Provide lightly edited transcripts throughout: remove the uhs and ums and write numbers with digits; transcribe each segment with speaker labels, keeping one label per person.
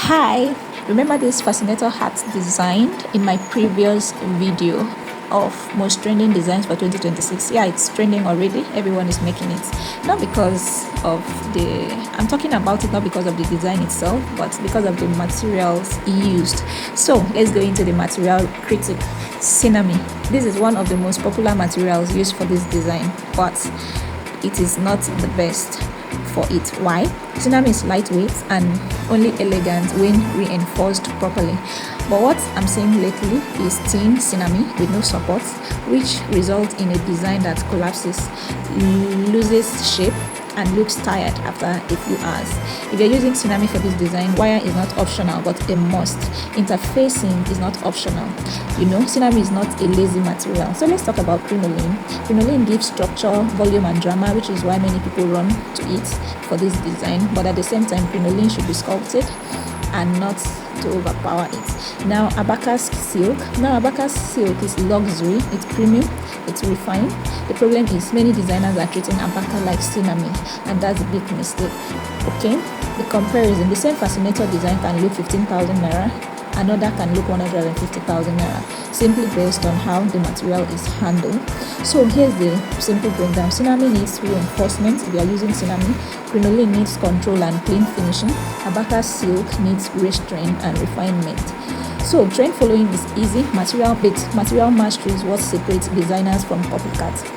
Speaker 1: Hi, remember this fascinator hat designed in my previous video of most trending designs for 2026? Yeah, it's trending already. Everyone is making it. Not because of I'm talking about it not because of the design itself, but because of the materials used. So let's go into the material critic. Senamy. This is one of the most popular materials used for this design, but it is not the best for it. Why? Senamy is lightweight and only elegant when reinforced properly. But what I'm seeing lately is thin Senamy with no support, which results in a design that collapses, loses shape, and looks tired after a few hours. If you're using Senamy for this design, wire is not optional but a must. Interfacing is not optional. Senamy is not a lazy material. So let's talk about crinoline. Crinoline gives structure, volume, and drama, which is why many people run to it for this design. But at the same time, crinoline should be sculpted and not to overpower it. Now, Abaca Silk. Now, Abaca Silk is luxury, it's premium, it's refined. The problem is many designers are treating Abaca like Senamy, and that's a big mistake. Okay, the comparison: the same fascinator design can look 15,000 naira, another can look 150,000 naira, simply based on how the material is handled. So here's the simple breakdown. Senamy needs reinforcement if you are using Senamy. Crinoline needs control and clean finishing. Abaca Silk needs restraint and refinement. So trend following is easy. Material mastery is what separates designers from copycats.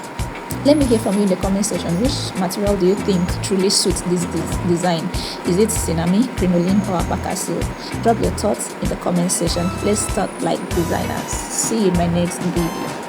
Speaker 1: Let me hear from you in the comment section. Which material do you think truly suits this design? Is it Senamy, crinoline, or Abaca Silk? Drop your thoughts in the comment section. Let's talk like designers. See you in my next video.